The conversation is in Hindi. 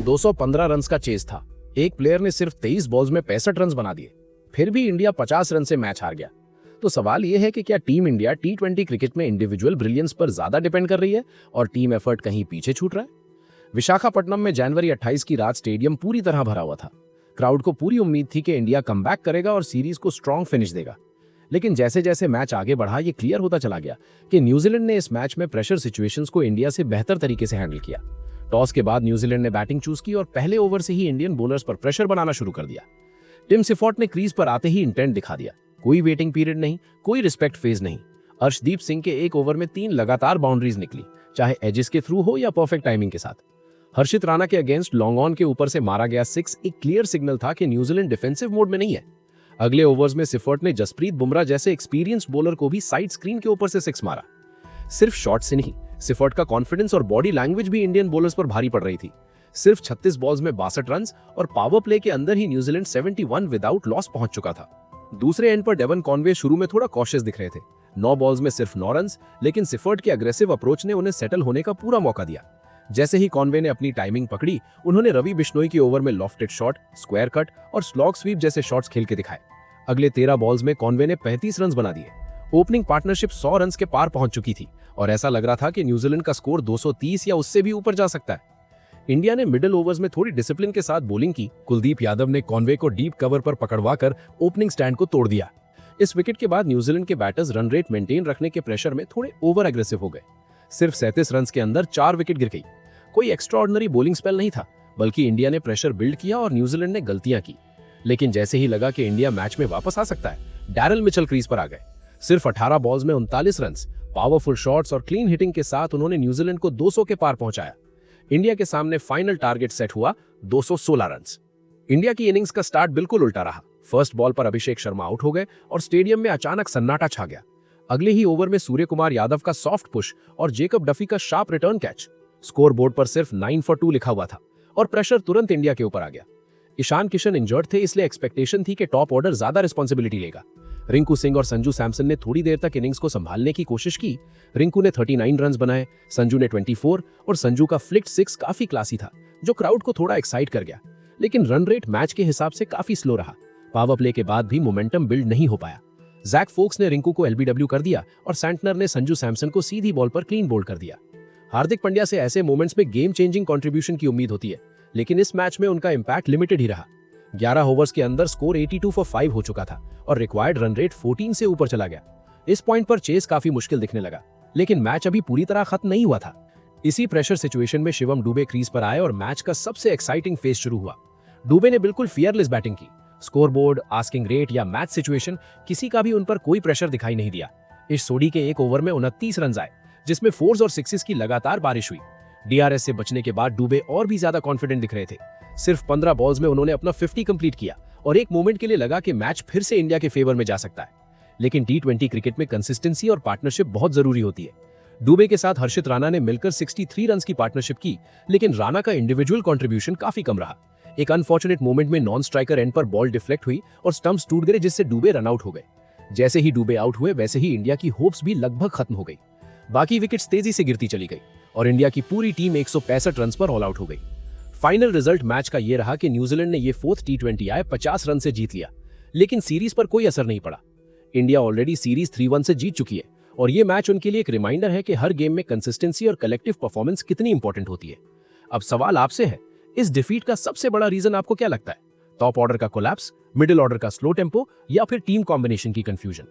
215 रन का चेज था। एक प्लेयर ने सिर्फ 23 बॉल्स में 65 रन बना दिए। फिर भी इंडिया 50 रन से मैच हार गया। तो सवाल यह है कि क्या टीम इंडिया टी20 क्रिकेट में इंडिविजुअल ब्रिलियंस पर ज्यादा डिपेंड कर रही है और टीम एफर्ट कहीं पीछे छूट रहा है? विशाखापट्टनम में जनवरी 28 की रात स्टेडियम पूरी तरह भरा हुआ था। क्राउड को पूरी उम्मीद थी कि इंडिया कमबैक करेगा और सीरीज को स्ट्रॉन्ग फिनिश देगा। लेकिन जैसे जैसे मैच आगे बढ़ा, ये क्लियर होता चला गया कि न्यूजीलैंड ने इस मैच में प्रेशर सिचुएशंस को इंडिया से बेहतर तरीके से हैंडल किया। टॉस के बाद न्यूजीलैंड ने बैटिंग चूज की और पहले ओवर से ही इंडियन बॉलर्स पर प्रेशर बनाना शुरू कर दिया। टिम सिफॉर्ट ने क्रीज पर आते ही इंटेंट दिखा दिया। कोई वेटिंग पीरियड नहीं, कोई रिस्पेक्ट फेज नहीं। अर्शदीप सिंह के एक ओवर में 3 लगातार बाउंड्रीज निकली, चाहे एजेस के थ्रू हो या परफेक्ट टाइमिंग के साथ। हर्षित राणा के अगेंस्ट लॉन्ग ऑन के ऊपर से मारा गया 6 एक क्लियर सिग्नल था कि न्यूजीलैंड डिफेंसिव मोड में नहीं है। अगले ओवर्स में सिफर्ट ने जसप्रीत बुमराह जैसे एक्सपीरियंस्ड बॉलर को भी साइड स्क्रीन के ऊपर से 6 मारा। सिर्फ शॉट से नहीं, सिफर्ट का कॉन्फिडेंस और बॉडी लैंग्वेज भी इंडियन बॉलर्स पर भारी पड़ रही थी। सिर्फ 36 बॉल्स में 62 रन और पावर प्ले के अंदर ही न्यूजीलैंड 71 विदाउट लॉस पहुंच चुका था। दूसरे एंड पर डेवन कॉनवे शुरू में थोड़ा कॉशियस दिख रहे थे। 9 बॉल्स में सिर्फ 9 रन, लेकिन सिफर्ट के अग्रेसिव अप्रोच ने उन्हें सेटल होने का पूरा मौका दिया। जैसे ही कॉनवे ने अपनी टाइमिंग पकड़ी, उन्होंने रवि बिश्नोई के ओवर में लॉफ्टेड शॉट, स्क्वायर कट और स्लॉग स्वीप जैसे शॉट्स खेल के दिखाए। अगले 13 बॉल्स में कॉनवे ने 35 रन बना दिए। ओपनिंग पार्टनरशिप 100 रन के पार पहुंच चुकी थी और ऐसा लग रहा था कि न्यूजीलैंड का स्कोर 230 या उससे भी ऊपर जा सकता है। इंडिया ने मिडिल ओवर्स में थोड़ी डिसिप्लिन के साथ बॉलिंग की। कुलदीप यादव ने कॉनवे को डीप कवर पर पकड़वाकर ओपनिंग स्टैंड को तोड़ दिया। इस विकेट के बाद न्यूजीलैंड के बैटर्स रन रेट मेंटेन रखने के प्रेशर में थोड़े ओवर एग्रेसिव हो गए। सिर्फ 37 रन के अंदर 4 विकेट गिर गई। कोई एक्स्ट्राऑर्डिनरी बॉलिंग स्पेल नहीं था, बल्कि इंडिया ने प्रेशर बिल्ड किया और न्यूजीलैंड ने गलतियां की। लेकिन जैसे ही लगा कि इंडिया मैच में वापस आ सकता है, डैरल मिचेल क्रीज पर आ गए। सिर्फ 18 बॉल्स में 39 रन, पावरफुल शॉट्स और क्लीन हिटिंग के साथ उन्होंने न्यूजीलैंड को 200 के पार पहुंचाया। इंडिया के सामने फाइनल टारगेट सेट हुआ 216 रन। इंडिया की इनिंग्स का स्टार्ट बिल्कुल उल्टा रहा। फर्स्ट बॉल पर अभिषेक शर्मा आउट हो गए और स्टेडियम में अचानक सन्नाटा छा गया। अगले ही ओवर में सूर्य कुमार यादव का सॉफ्ट पुश और जेकब डफी का sharp return catch. Score board पर सिर्फ 9 for 2 लिखा हुआ था और प्रेशर तुरंत इंडिया के ऊपर आ गया। ईशान किशन इंजर्ड थे, इसलिए एक्सपेक्टेशन थी कि टॉप ऑर्डर ज्यादा रिस्पॉन्सिबिलिटी लेगा। रिंकू सिंह और संजू सैमसन ने थोड़ी देर तक इनिंग्स को संभालने की कोशिश की। रिंकू ने 39 रन बनाए, संजू ने 24 और संजू का फ्लिक्ड 6 काफी क्लासी था, जो क्राउड को थोड़ा एक्साइट कर गया। लेकिन रन रेट मैच के हिसाब से काफी स्लो रहा। पावर प्ले के बाद भी मोमेंटम बिल्ड नहीं हो पाया। जैक फोक्स ने रिंकू को एलबीडब्ल्यू कर दिया और सैंटनर ने संजू सैमसन को सीधी बॉल पर क्लीन बोल्ड कर दिया। हार्दिक पांड्या से ऐसे मोमेंट्स में गेम चेंजिंग कंट्रीब्यूशन की उम्मीद होती है, लेकिन इस मैच में उनका इंपैक्ट लिमिटेड ही रहा। 11 ओवर्स के अंदर स्कोर 82 for 5 हो चुका था और रिक्वायर्ड रन रेट 14 से ऊपर चला गया। इस पॉइंट पर चेस काफी मुश्किल दिखने लगा, लेकिन मैच अभी पूरी तरह खत्म नहीं हुआ था। इसी प्रेशर सिचुएशन में शिवम डुबे क्रीज पर आए और मैच का सबसे एक्साइटिंग फेज शुरू हुआ। डुबे ने बिल्कुल फियरलेस बैटिंग की। स्कोरबोर्ड, आस्किंग रेट या मैच सिचुएशन, किसी का भी उन पर कोई प्रेशर दिखाई नहीं दिया। इस सोडी के एक ओवर में 29 रन आए, जिसमें 4s और 6s की लगातार बारिश हुई। डीआरएस से बचने के बाद डुबे और भी ज्यादा कॉन्फिडेंट दिख रहे थे। सिर्फ 15 बॉल्स में उन्होंने अपना 50 कंप्लीट किया और एक मोमेंट के लिए लगा कि मैच फिर से इंडिया के फेवर में जा सकता है। लेकिन टी20 क्रिकेट में कंसिस्टेंसी और पार्टनरशिप बहुत जरूरी होती है। डुबे के साथ हर्षित राणा ने मिलकर 63 रन की पार्टनरशिप की, लेकिन राणा का इंडिविजुअल कंट्रीब्यूशन काफी कम रहा। एक अनफॉर्चुनेट मोमेंट में नॉन स्ट्राइकर एंड पर बॉल डिफ्लेक्ट हुई और स्टंप्स टूट गए, जिससे डुबे रन आउट हो गए। जैसे ही डुबे आउट हुए, वैसे ही इंडिया की होप्स भी लगभग खत्म हो गई। बाकी विकेट्स तेजी से गिरती चली गई और इंडिया की पूरी टीम 165 रन पर ऑल आउट हो गई। फाइनल रिजल्ट मैच का यह रहा कि न्यूजीलैंड ने ये 4th टी20 आए 50 रन से जीत लिया, लेकिन सीरीज पर कोई असर नहीं पड़ा। इंडिया ऑलरेडी सीरीज 3-1 से जीत चुकी है और ये मैच उनके लिए एक रिमाइंडर है कि हर गेम में कंसिस्टेंसी और कलेक्टिव परफॉर्मेंस कितनी इंपॉर्टेंट होती है। अब सवाल आपसे है, इस डिफीट का सबसे बड़ा रीजन आपको क्या लगता है? टॉप ऑर्डर का कोलैप्स, मिडिल ऑर्डर का स्लो टेम्पो या फिर टीम कॉम्बिनेशन की कंफ्यूजन?